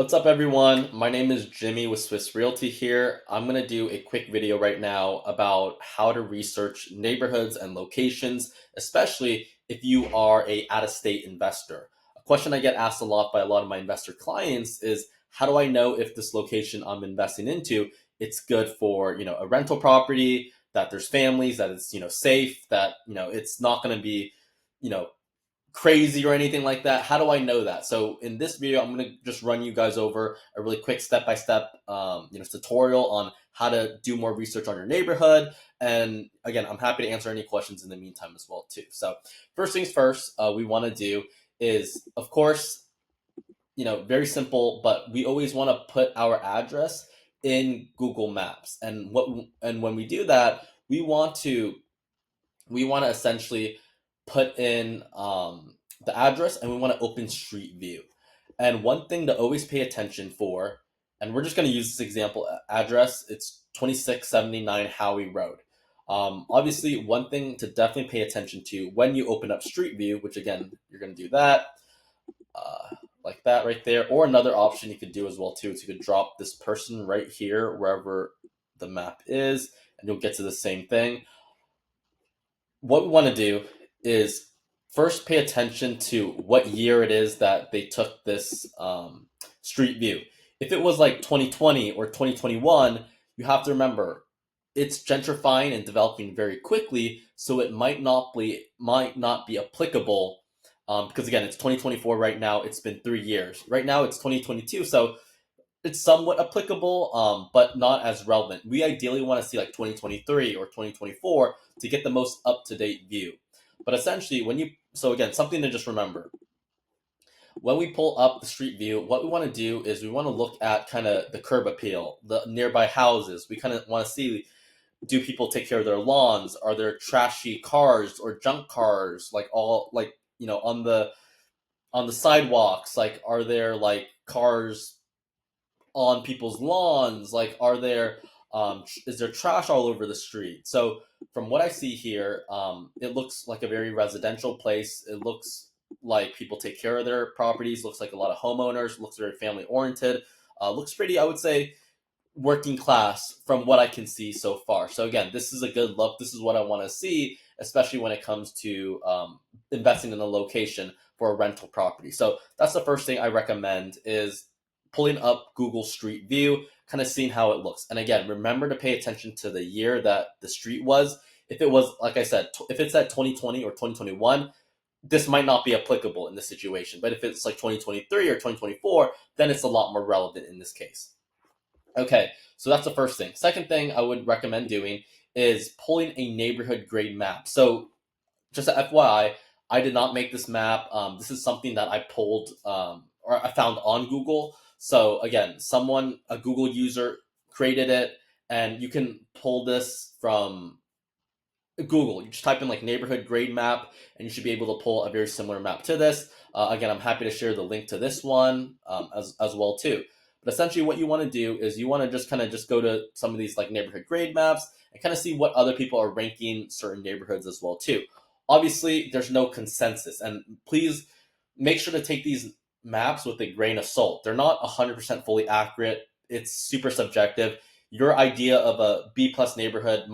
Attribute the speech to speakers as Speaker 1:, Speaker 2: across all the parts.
Speaker 1: What's up, everyone? My name is Jimmy with Swiss Realty here. I'm going to do a quick video right now about how to research neighborhoods and locations, especially if you are a out-of-state investor. A question I get asked a lot by a lot of my investor clients is, how do I know if this location I'm investing into, it's good for, a rental property, that there's families, that it's, safe, that, it's not going to be, you know, crazy or anything like that. How do I know that? So in this video, I'm going to just run you guys over a really quick step-by-step tutorial on how to do more research on your neighborhood. And again, I'm happy to answer any questions in the meantime as well too. So first things first, we want to do is, of course, very simple, but we always want to put our address in Google Maps. And when we do that, we want to essentially put in the address, and we want to open Street View. And one thing to always pay attention for, and we're just going to use this example address, it's 2679 Howie Road. Obviously, one thing to definitely pay attention to when you open up Street View, which again, you're going to do that like that right there. Or another option you could do as well too is you could drop this person right here, wherever the map is, and you'll get to the same thing. What we want to do is first pay attention to what year it is that they took this Street View. If it was like 2020 or 2021, you have to remember it's gentrifying and developing very quickly, so it might not be applicable because again, it's 2024 right now. It's been 3 years. Right now, it's 2022, so it's somewhat applicable, but not as relevant. We ideally want to see like 2023 or 2024 to get the most up-to-date view. But essentially, so again, something to just remember. When we pull up the Street View, what we want to do is we want to look at kind of the curb appeal, the nearby houses. We kind of want to see, do people take care of their lawns? Are there trashy cars or junk cars, on the sidewalks? Like, are there like cars on people's lawns? Like, is there trash all over the street? So from what I see here, it looks like a very residential place. It looks like people take care of their properties. Looks like a lot of homeowners. Looks very family oriented. Looks pretty, I would say, working class from what I can see so far. So again, this is a good look. This is what I want to see, especially when it comes to investing in a location for a rental property. So that's the first thing I recommend, is pulling up Google Street View, kind of seeing how it looks. And again, remember to pay attention to the year that the street was. If it was, like I said, if it's at 2020 or 2021, this might not be applicable in this situation. But if it's like 2023 or 2024, then it's a lot more relevant in this case. Okay, so that's the first thing. Second thing I would recommend doing is pulling a neighborhood grade map. So just a FYI, I did not make this map. This is something that I pulled or I found on Google. So again, a Google user created it, and you can pull this from Google. You just type in like neighborhood grade map, and you should be able to pull a very similar map to this. Again, I'm happy to share the link to this one as well too. But essentially what you want to do is you want to just go to some of these like neighborhood grade maps and kind of see what other people are ranking certain neighborhoods as well too. Obviously, there's no consensus, and please make sure to take these maps with a grain of salt. They're not 100% fully accurate. It's super subjective. Your idea of a B plus neighborhood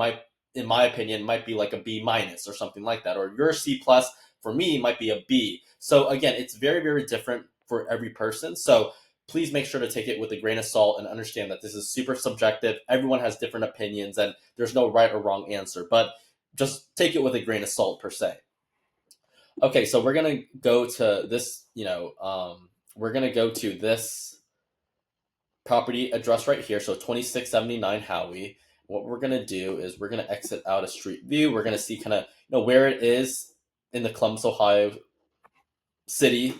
Speaker 1: in my opinion, might be like a B minus or something like that. Or your C plus for me might be a B. So again, it's very, very different for every person. So please make sure to take it with a grain of salt and understand that this is super subjective. Everyone has different opinions, and there's no right or wrong answer, but just take it with a grain of salt per se. Okay, so we're going to go to this, we're going to go to this property address right here. So 2679 Howie. What we're going to do is we're going to exit out of Street View. We're going to see kind of where it is in the Columbus, Ohio city.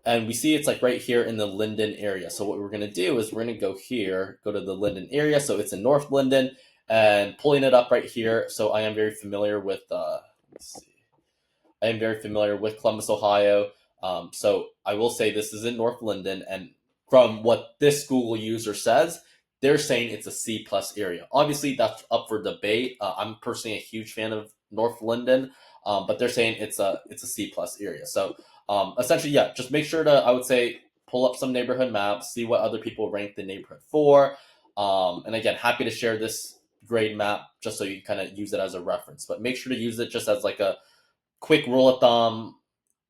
Speaker 1: And we see it's like right here in the Linden area. So what we're going to do is we're going to go here, go to the Linden area. So it's in North Linden, and pulling it up right here. So I am very familiar with, let's see. I am very familiar with Columbus, Ohio. So I will say this is in North Linden, and from what this Google user says, they're saying it's a C plus area. Obviously, that's up for debate. I'm personally a huge fan of North Linden, but they're saying it's a C plus area. So essentially, yeah, just make sure to, I would say, pull up some neighborhood maps, see what other people rank the neighborhood for. And again, happy to share this grade map just so you kind of use it as a reference. But make sure to use it just as like a quick rule of thumb,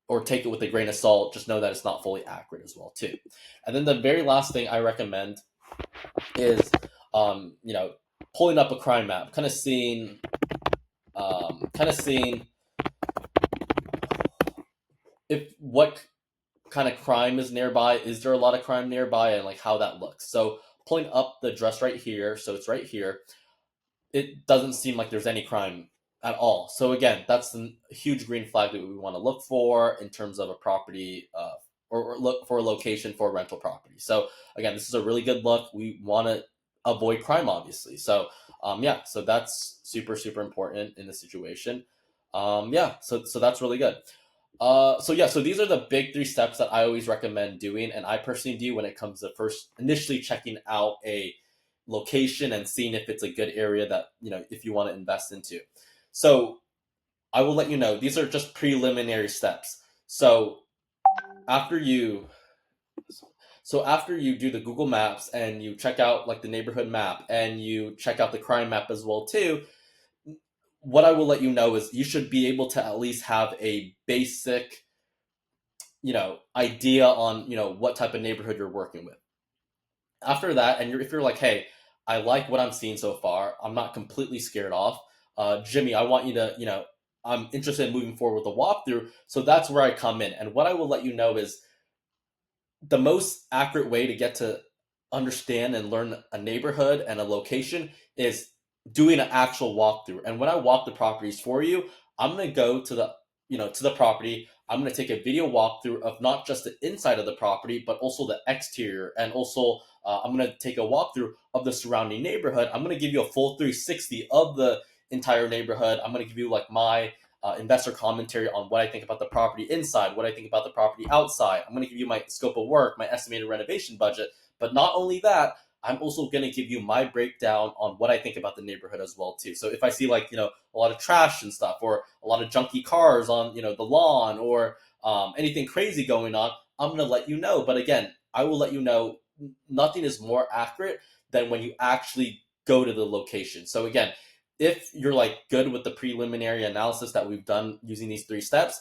Speaker 1: or take it with a grain of salt. Just know that it's not fully accurate as well too. And then the very last thing I recommend is, pulling up a crime map, kind of seeing if what kind of crime is nearby. Is there a lot of crime nearby, and like how that looks. So pulling up the address right here, so it's right here. It doesn't seem like there's any crime at all. So again, that's a huge green flag that we want to look for in terms of a property, or look for a location for a rental property. So again, this is a really good look. We want to avoid crime, obviously. So so that's super important in this situation. So that's really good. So these are the big 3 steps that I always recommend doing, and I personally do when it comes to first initially checking out a location and seeing if it's a good area that, if you want to invest into. So I will let you know, these are just preliminary steps. So after you do the Google Maps and you check out like the neighborhood map and you check out the crime map as well too, what I will let you know is you should be able to at least have a basic, idea on, what type of neighborhood you're working with. After that, and if you're like, hey, I like what I'm seeing so far, I'm not completely scared off, Jimmy, I want you to, I'm interested in moving forward with the walkthrough. So that's where I come in. And what I will let you know is the most accurate way to get to understand and learn a neighborhood and a location is doing an actual walkthrough. And when I walk the properties for you, I'm going to go to the property. I'm going to take a video walkthrough of not just the inside of the property, but also the exterior. And also, I'm going to take a walkthrough of the surrounding neighborhood. I'm going to give you a full 360 of the entire neighborhood. I'm going to give you like my investor commentary on what I think about the property inside, what I think about the property outside. I'm going to give you my scope of work, my estimated renovation budget. But not only that, I'm also going to give you my breakdown on what I think about the neighborhood as well too. So if I see like, a lot of trash and stuff, or a lot of junky cars on, the lawn, or anything crazy going on, I'm going to let you know. But again, I will let you know, nothing is more accurate than when you actually go to the location. So again, if you're like good with the preliminary analysis that we've done using these 3 steps,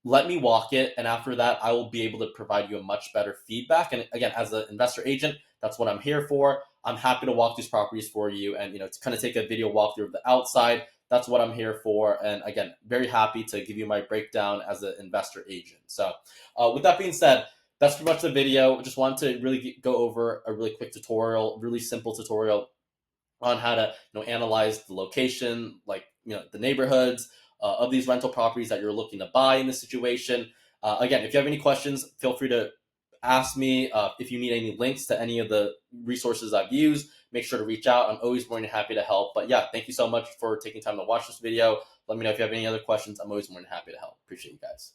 Speaker 1: let me walk it. And after that, I will be able to provide you a much better feedback. And again, as an investor agent, that's what I'm here for. I'm happy to walk these properties for you and, to kind of take a video walkthrough of the outside. That's what I'm here for. And again, very happy to give you my breakdown as an investor agent. So with that being said, that's pretty much the video. Just wanted to really go over a really quick tutorial, really simple tutorial on how to analyze the location, like the neighborhoods of these rental properties that you're looking to buy in this situation. Again, if you have any questions, feel free to ask me. If you need any links to any of the resources I've used, make sure to reach out. I'm always more than happy to help. But yeah, thank you so much for taking time to watch this video. Let me know if you have any other questions. I'm always more than happy to help. Appreciate you guys.